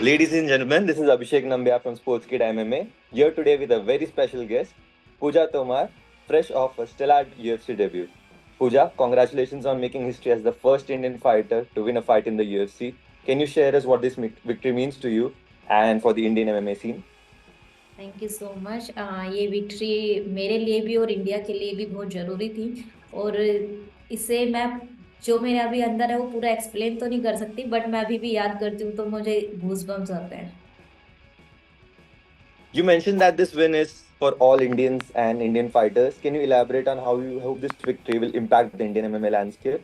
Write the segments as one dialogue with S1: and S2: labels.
S1: Ladies and gentlemen, this is Abhishek Nambia from Sportskid MMA, here today with a very special guest, Pooja Tomar, fresh off a stellar UFC debut. Pooja, congratulations on making history as the first Indian fighter to win a fight in the UFC. Can you share us what this victory means to you and for the Indian MMA scene?
S2: Thank you so much. ये victory मेरे लिए भी और India के लिए भी बहुत ज़रूरी थी। और इसे मैं जो मेरे अभी अंदर है वो पूरा एक्सप्लेन तो नहीं कर सकती, बट मैं अभी भी याद करती हूँ तो मुझे गूज बम्स आते हैं।
S1: You mentioned that this win is for all Indians and Indian fighters. Can you elaborate on how you hope this victory will impact the Indian MMA landscape?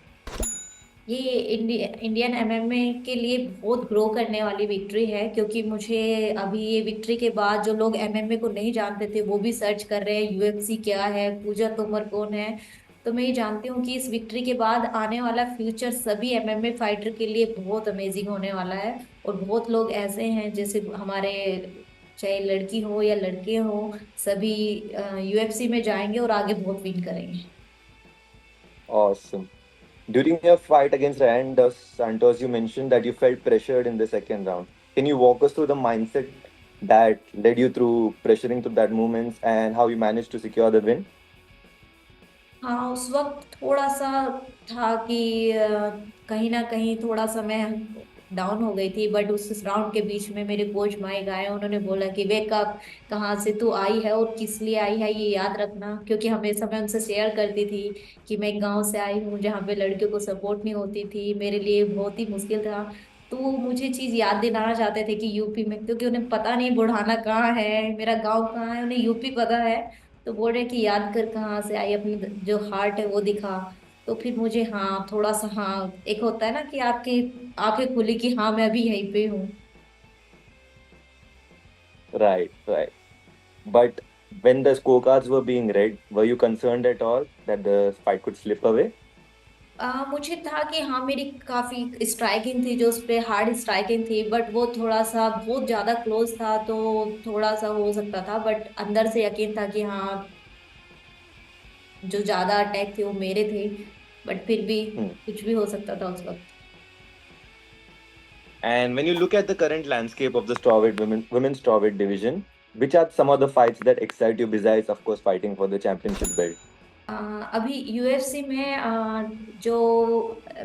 S2: ये इंडियन एमएमए के लिए बहुत grow करने वाली victory है, क्योंकि मुझे अभी ये विक्ट्री के बाद जो लोग एमएमए को नहीं जानते थे वो भी सर्च कर रहे हैं यूएफसी क्या है, पूजा तोमर कौन है। तो मैं ये जानती हूँ कि इस विक्ट्री के बाद आने वाला फ्यूचर सभी एमएमए फाइटर के लिए बहुत अमेजिंग होने वाला है। और बहुत लोग ऐसे हैं जैसे हमारे, चाहे लड़की हो या लड़के हो, सभी यूएफसी में जाएंगे और आगे बहुत विन करेंगे।
S1: Awesome. During your fight against Ryan dos Santos, you mentioned that you felt pressured in the second round. Can you walk us through the mindset that led you through pressuring through that moments and how you managed to secure the win?
S2: हाँ, उस वक्त थोड़ा सा था कि कहीं ना कहीं थोड़ा सा मैं डाउन हो गई थी, बट उस राउंड के बीच में मेरे कोच माइक आए, उन्होंने बोला कि वेकअप, कहाँ से तू आई है और किस लिए आई है ये याद रखना। क्योंकि हमेशा मैं उनसे शेयर करती थी कि मैं एक गांव से आई हूँ जहाँ पे लड़कियों को सपोर्ट नहीं होती थी, मेरे लिए बहुत ही मुश्किल था। तो वो मुझे चीज याद दिलाना चाहते थे कि यूपी में, क्योंकि उन्हें पता नहीं बुढ़ाना कहाँ है, मेरा गाँव कहाँ है, उन्हें यूपी पता है। तो बोल रहे कि याद कर कहाँ से आई, अपनी जो हार्ट है वो दिखा। तो फिर मुझे हाँ थोड़ा सा, हाँ एक होता है ना कि आपकी आंखें खुली कि हाँ मैं अभी यहीं पे हूँ।
S1: Right, right. But when the scorecards were being read, were you concerned at all that the fight could slip away?
S2: मुझे था कि हाँ मेरी काफी स्ट्राइकिंग थी, जो उस पे हार्ड स्ट्राइकिंग थी, बट वो थोड़ा सा बहुत ज्यादा क्लोज था तो थोड़ा सा हो सकता था। बट अंदर से यकीन था कि हाँ जो ज्यादा अटैक थे वो मेरे थे। बट फिर भी
S1: Hmm.
S2: कुछ भी हो सकता था उस वक्त।
S1: And when you look at the current landscape of the strawweight women's strawweight division, which are some of the fights that excite you besides, of course, fighting for the championship belt?
S2: अ, अभी UFC में जो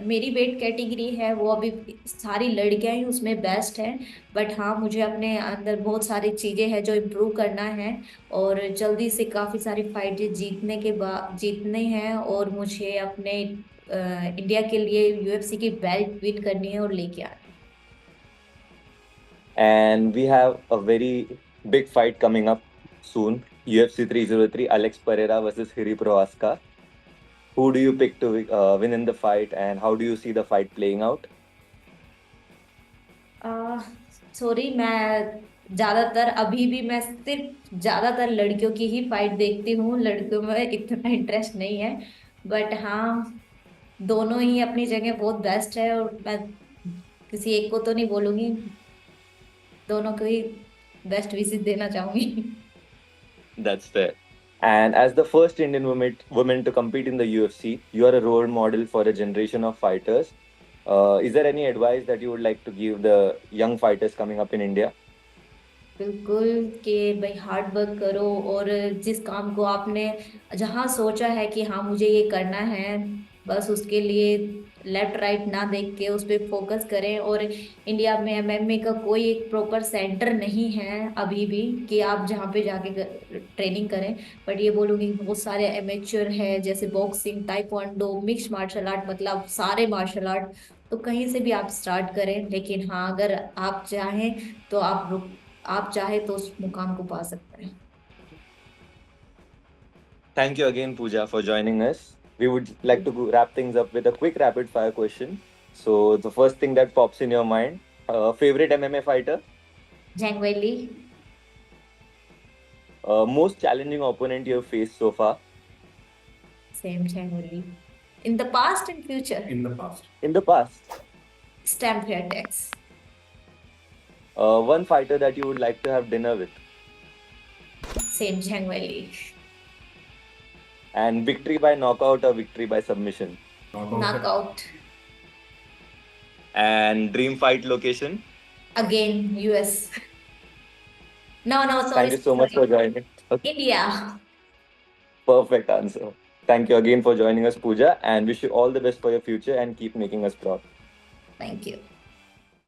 S2: मेरी weight category है वो अभी सारी लड़कियां ही उसमें बेस्ट हैं। बट हाँ मुझे अपने अंदर बहुत सारी चीजें हैं जो इम्प्रूव करना है। और जल्दी से काफी सारी फाइट जीतने के बाद जीतने हैं, और मुझे अपने इंडिया के लिए यूएफसी की बेल्ट विन करनी है और लेके आनी है।
S1: And we have a very big fight coming up soon. UFC 303, Alex Pereira versus Hiri Prohaska. Who do you pick to win in the fight, and how do you see the fight playing out?
S2: Sorry, मैं ज्यादातर अभी भी मैं सिर्फ ज्यादातर लड़कियों की ही fight देखती हूँ, लड़कियों में इतना इंटरेस्ट नहीं है। बट हाँ, दोनों ही अपनी जगह बहुत बेस्ट है, और मैं किसी एक को तो नहीं बोलूंगी, दोनों को ही बेस्ट विशेस देना चाहूंगी।
S1: That's fair. And as the first Indian woman to compete in the UFC, you are a role model for a generation of fighters. Is there any advice that you would like to give the young fighters coming up in India?
S2: बिल्कुल, कि भाई hard work करो, और जिस काम को आपने जहाँ सोचा है कि हाँ मुझे ये करना है, बस उसके लिए लेफ्ट राइट ना देख के उस पर फोकस करें। और इंडिया में एमएमए का कोई एक प्रॉपर सेंटर नहीं है अभी भी कि आप जहाँ पे जाके ट्रेनिंग करें। बट ये बोलूँगी बहुत सारे एमेच्योर है, जैसे boxing, taekwondo, mix martial art, मतलब सारे मार्शल आर्ट। तो कहीं से भी आप स्टार्ट करें, लेकिन हाँ अगर आप चाहें तो आप चाहे तो उस मुकाम को पा सकते हैं।
S1: Thank you again, Pooja, for joining us. We would like to wrap things up with a quick rapid fire question. So, the first thing that pops in your mind, favorite MMA fighter,
S2: Zhang Weili.
S1: most challenging opponent you have faced so far,
S2: same Zhang Weili. In the past and future.
S1: in the past,
S2: Stamp Fairtex.
S1: one fighter that you would like to have dinner with,
S2: same Zhang Weili.
S1: and victory by knockout or victory by submission,
S2: knockout.
S1: and dream fight location.
S2: Again, US. No,
S1: Thank
S2: sorry,
S1: you so much for
S2: sorry.
S1: joining. Okay,
S2: India.
S1: perfect answer. Thank you again for joining us, Pooja, and wish you all the best for your future and keep making us proud.
S2: Thank you.